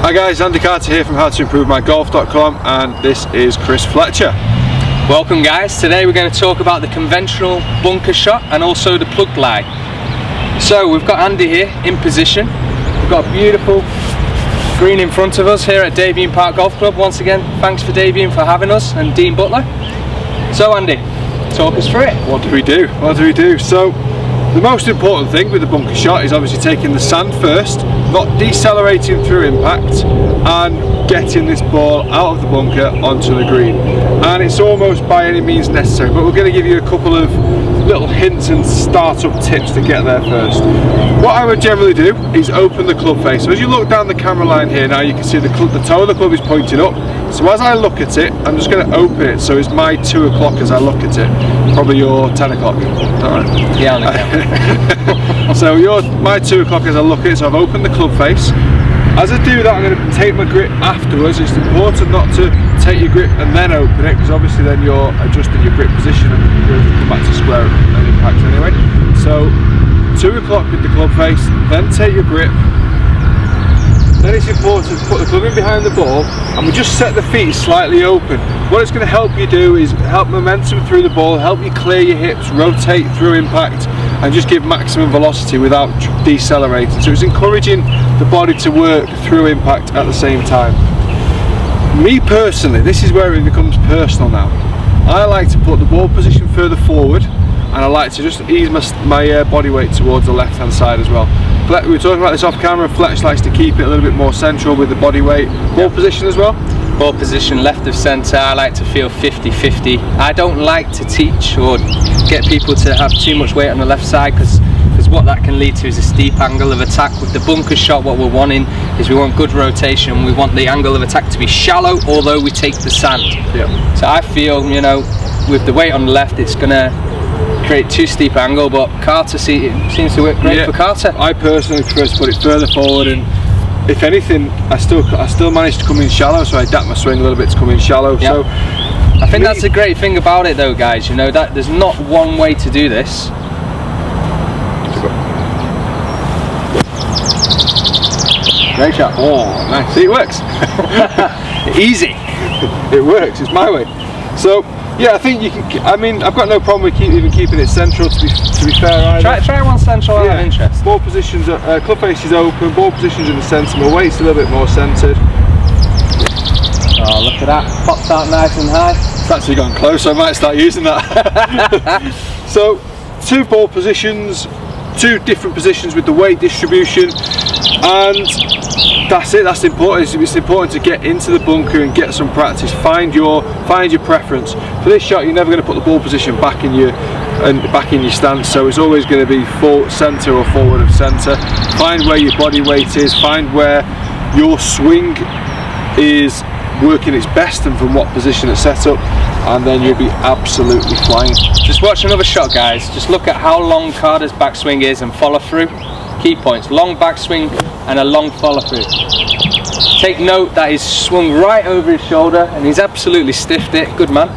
Hi guys, Andy Carter here from howtoimprovemygolf.com, and this is Chris Fletcher. Welcome guys, today we're going to talk about the conventional bunker shot and also the plug lie. So we've got Andy here in position. We've got a beautiful green in front of us here at Davian Park Golf Club. Once again, thanks for Davian for having us, and Dean Butler. So Andy, talk us through it. What do we do? So the most important thing with the bunker shot is obviously taking the sand first, not decelerating through impact, and getting this ball out of the bunker onto the green. And it's almost by any means necessary, but we're going to give you a couple of little hints and start-up tips to get there first. What I would generally do is open the club face. So as you look down the camera line here now, you can see the toe of the club is pointing up. So as I look at it, I'm just going to open it, so it's my 2 o'clock as I look at it. Probably your 10 o'clock. Alright. Yeah, on the camera. So my 2 o'clock as I look at it, so I've opened the club face. As I do that, I'm going to take my grip afterwards. It's important not to take your grip and then open it, because obviously then you're adjusting your grip position and you'll come back to square and impact anyway. So 2 o'clock with the club face, then take your grip. Then it's important to put the club in behind the ball, and we just set the feet slightly open. What it's going to help you do is help momentum through the ball, help you clear your hips, rotate through impact, and just give maximum velocity without decelerating. So it's encouraging the body to work through impact at the same time. Me personally, this is where it becomes personal now. I like to put the ball position further forward, and I like to just ease my body weight towards the left hand side as well. We were talking about this off camera. Fletch likes to keep it a little bit more central with the body weight. Ball position as well? Ball position left of centre. I like to feel 50-50. I don't like to teach or get people to have too much weight on the left side, because what that can lead to is a steep angle of attack. With the bunker shot, what we're wanting is we want good rotation. We want the angle of attack to be shallow, although we take the sand. Yeah. So I feel, you know, with the weight on the left, it's going to create too steep angle, but Carter seems to work great for Carter. I personally prefer to put it further forward, and if anything, I still managed to come in shallow, so I adapt my swing a little bit to come in shallow. Yep. So I think that's the great thing about it though, guys, you know, that there's not one way to do this. Great shot. Oh, nice. See, it works. Easy. It works. It's my way. So yeah, I think you can. I mean, I've got no problem with even keeping it central. To be fair, either. Try one central out of interest. Ball positions, club face is open. Ball positions in the centre. My weight's a little bit more centred. Oh, look at that! Pops out nice and high. It's actually gone close, so I might start using that. So, 2 ball positions, 2 different positions with the weight distribution, and that's it. That's important. It's important to get into the bunker and get some practice. Find your preference. For this shot, you're never going to put the ball position back in your stance, so it's always going to be full centre or forward of centre. Find where your body weight is. Find where your swing is working its best and from what position it's set up, and then you'll be absolutely flying. Just watch another shot, guys. Just look at how long Carter's backswing is and follow through. Key points: long backswing and a long follow through. Take note that he's swung right over his shoulder and he's absolutely stiffed it. Good man.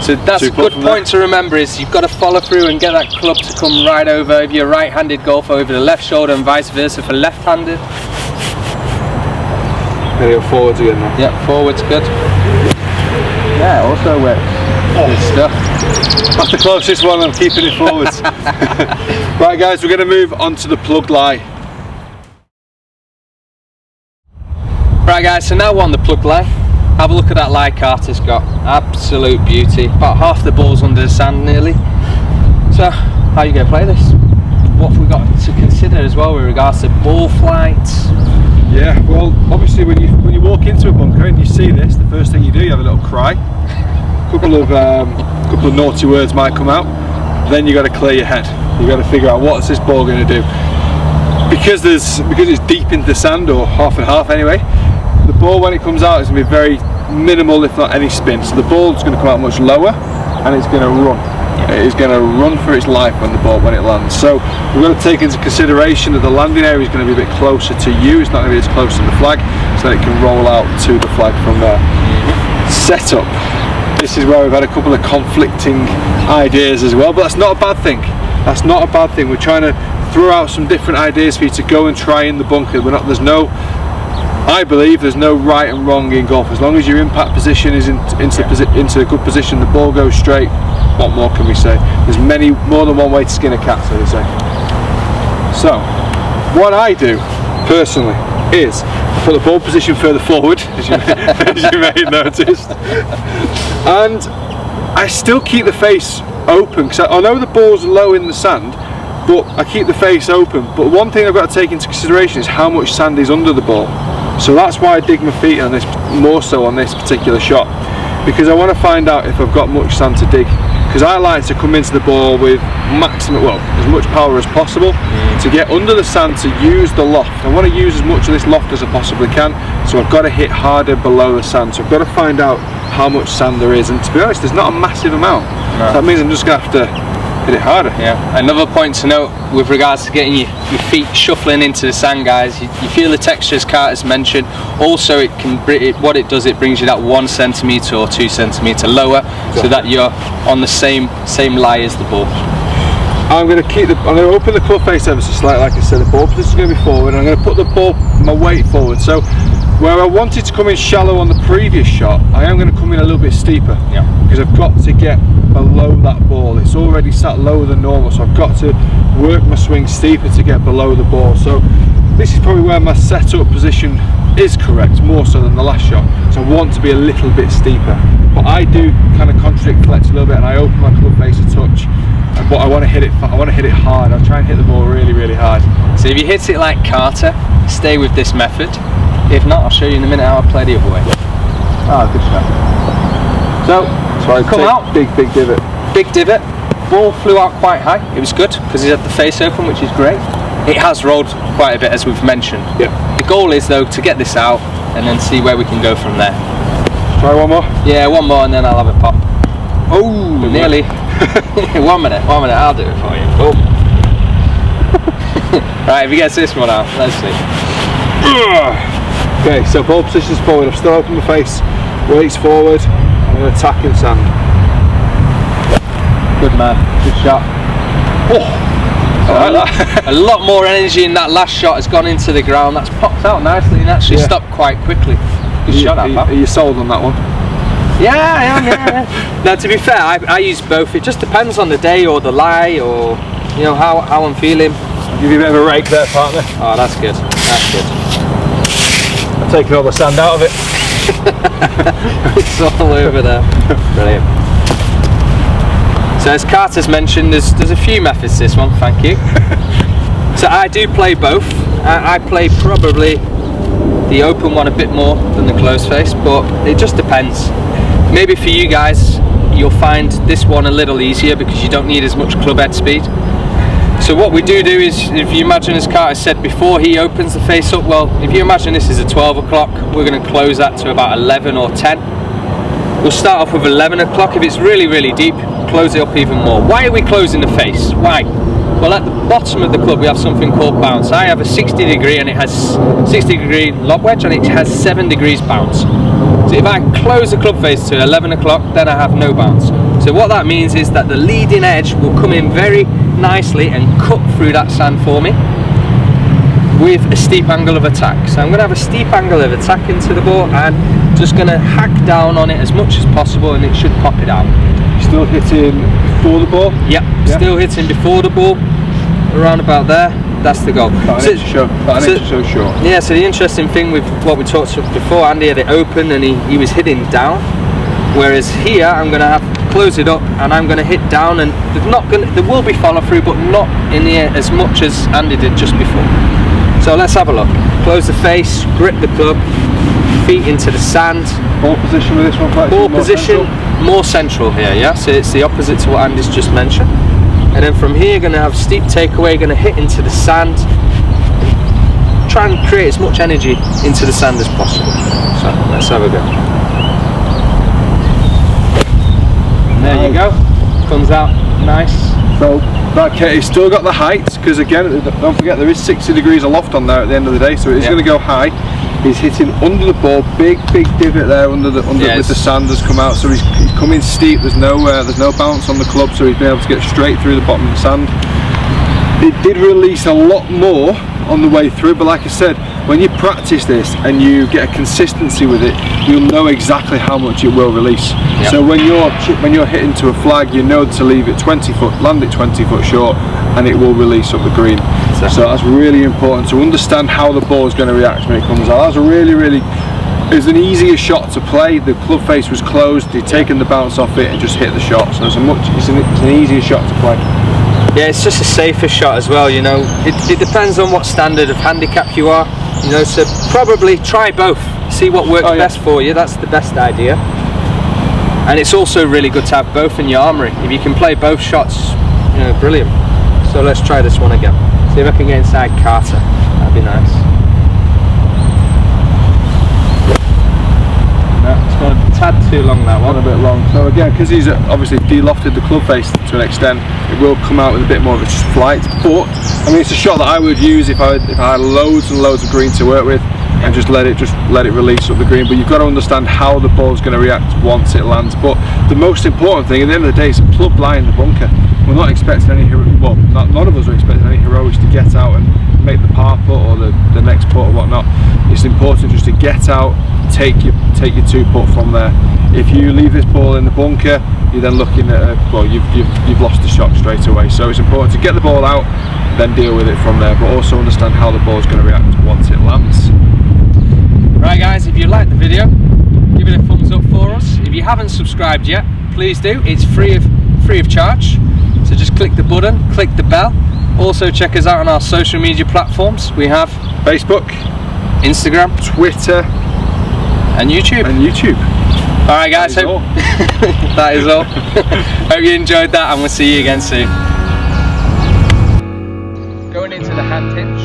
So that's a good point to remember, is you've got to follow through and get that club to come right over. If you're a right-handed golfer, over the left shoulder, and vice versa for left-handed. There you go, forwards again now. Yeah, forwards, good. Yeah, also works. Good stuff. That's the closest one. I'm keeping it forwards. Right guys, we're going to move on to the plug lie. Right guys, so now we're on the plug lie. Have a look at that lie Carter's got. Absolute beauty. About half the ball's under the sand nearly. So, how are you going to play this? What have we got to consider as well with regards to ball flight? Yeah, well, obviously when you walk into a bunker and you see this, the first thing you do, you have a little cry. A couple of naughty words might come out. Then you got to clear your head. You got to figure out, what's this ball going to do? Because it's deep into the sand, or half and half anyway. The ball, when it comes out, is going to be very minimal, if not any spin. So the ball's going to come out much lower, and it's going to run. It is going to run for its life when it lands. So we've got to take into consideration that the landing area is going to be a bit closer to you. It's not going to be as close to the flag, so that it can roll out to the flag from there. Setup. This is where we've had a couple of conflicting ideas as well, but that's not a bad thing. That's not a bad thing. We're trying to throw out some different ideas for you to go and try in the bunker. There's no I believe there's no right and wrong in golf. As long as your impact position is into a good position, the ball goes straight. What more can we say? There's more than one way to skin a cat, so they say. So, what I do personally is put the ball position further forward, as you may have noticed, and I still keep the face open, because I know the ball's low in the sand, but I keep the face open. But one thing I've got to take into consideration is how much sand is under the ball. So that's why I dig my feet on this, more so on this particular shot, because I want to find out if I've got much sand to dig. Because I like to come into the ball with as much power as possible to get under the sand, to use the loft. I want to use as much of this loft as I possibly can, so I've got to hit harder below the sand. So I've got to find out how much sand there is, and to be honest, there's not a massive amount. No. So that means I'm just going to have to hit it harder. Yeah. Another point to note with regards to getting your feet shuffling into the sand, guys, you feel the texture, as Carter's mentioned. Also, what it does, it brings you that 1 centimetre or 2 centimetre lower, so that you're on the same lie as the ball. I'm going to open the club face ever so slightly. Like I said, the ball position is going to be forward, and I'm going to put my weight forward. So where I wanted to come in shallow on the previous shot, I am going to come in a little bit steeper, because I've got to get below that ball. It's already sat lower than normal, so I've got to work my swing steeper to get below the ball. So this is probably where my setup position is correct, more so than the last shot. So I want to be a little bit steeper, but I do kind of contradict flex a little bit, and I open my club face a touch. But I want to hit it hard. I'll try and hit the ball really, really hard. So if you hit it like Carter, stay with this method. If not, I'll show you in a minute how I play the other way. Ah, good shot. So I come out. Big divot. Big divot. Ball flew out quite high. It was good because he had the face open, which is great. It has rolled quite a bit, as we've mentioned. Yeah. The goal is, though, to get this out and then see where we can go from there. Try one more? Yeah, one more and then I'll have a pop. Oh, nearly. 1 minute, I'll do it for you. Oh. Right, if he gets this one out, let's see. Okay, so ball position's forward. I've still opened my face, weights forward. I'm going to attack in sand. Good man, good shot. Oh, I like that. A lot more energy in that last shot has gone into the ground. That's popped out nicely and actually stopped quite quickly. Good shot, that, pal. Are you sold on that one? Yeah, I am, yeah. Now, to be fair, I use both. It just depends on the day or the lie, or how I'm feeling. I'll give you a bit of a rake there, partner. Oh, that's good. That's good. I'm taking all the sand out of it. It's all over there. Brilliant. So as Carter's mentioned, there's a few methods to this one. Thank you. So I do play both. I play probably the open one a bit more than the closed face, but it just depends. Maybe for you guys, you'll find this one a little easier because you don't need as much club head speed. So what we do is, if you imagine, as Carter said before, he opens the face up. Well, if you imagine this is a 12 o'clock, we're going to close that to about 11 or 10. We'll start off with 11 o'clock. If it's really, really deep, close it up even more. Why are we closing the face? Why? Well, at the bottom of the club we have something called bounce. I have a 60 degree and it has 60 degree lob wedge and it has 7 degrees bounce. So if I close the club face to 11 o'clock, then I have no bounce. So what that means is that the leading edge will come in very nicely and cut through that sand for me with a steep angle of attack. So I'm going to have a steep angle of attack into the ball and just going to hack down on it as much as possible, and it should pop it out. Still hitting before the ball? Yep, still hitting before the ball, around about there. That's the goal. About an inch or so short. Yeah, so the interesting thing with what we talked about before, Andy had it open and he was hitting down, whereas here I'm going to have to close it up and I'm going to hit down, and there will be follow through, but not in the air as much as Andy did just before. So let's have a look. Close the face, grip the club, feet into the sand. Ball position with this one? Ball position, more central here, yeah? So it's the opposite to what Andy's just mentioned. And then from here, going to have steep takeaway, going to hit into the sand. Try and create as much energy into the sand as possible. So let's have a go. And there you go. Comes out nice. So okay, he's still got the height, because again, don't forget there is 60 degrees aloft on there at the end of the day, so it's going to go high. He's hitting under the ball, big divot there with the sand has come out, so he's coming steep. There's no bounce on the club, so he's been able to get straight through the bottom of the sand. It did release a lot more on the way through. But like I said, when you practice this and you get a consistency with it, you'll know exactly how much it will release. Yep. So when you're hitting to a flag, you know to leave it 20 foot, land it 20 foot short, and it will release up the green. Exactly. So that's really important to understand how the ball is going to react when it comes out. That's a really it was an easier shot to play. The club face was closed. He'd taken the bounce off it and just hit the shot. So it's an easier shot to play. Yeah, it's just a safer shot as well, you know. It depends on what standard of handicap you are, you know, so probably try both. See what works best for you. That's the best idea. And it's also really good to have both in your armoury. If you can play both shots, you know, brilliant. So let's try this one again. See if I can get inside Carter. That'd be nice. No, it's gone a tad too long, that one. A bit long. So again, because he's obviously de-lofted the club face to an extent, it will come out with a bit more of a flight. But I mean, it's a shot that I would use if I had loads and loads of green to work with, and just let it release up the green. But you've got to understand how the ball's going to react once it lands. But the most important thing at the end of the day is club line the bunker. We're not expecting any none of us are expecting any heroics to get out and make the par putt or the next putt or whatnot. It's important just to get out, take your 2 putt from there. If you leave this ball in the bunker, you're then looking at you've lost the shot straight away. So it's important to get the ball out, then deal with it from there, but also understand how the ball is going to react once it lands. Right guys, if you liked the video, give it a thumbs up for us. If you haven't subscribed yet, please do. It's free of charge. So just click the button, click the bell. Also check us out on our social media platforms. We have Facebook, Instagram, Twitter, and YouTube. Alright guys, that is all. Hope you enjoyed that, and we'll see you again soon. Going into the hand hinge,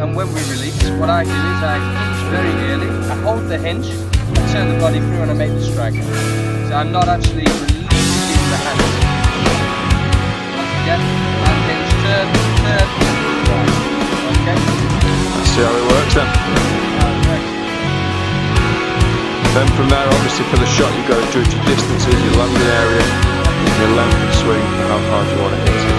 and when we release, what I do is I hinge very early, I hold the hinge, I turn the body through and I make the strike. So I'm not actually releasing the hand. Once again, hand hinge, turn, strike. Okay? Let's see how it works then. Then from there, obviously for the shot, you go through to distances, your landing area, your length of swing, and how hard you want to hit it.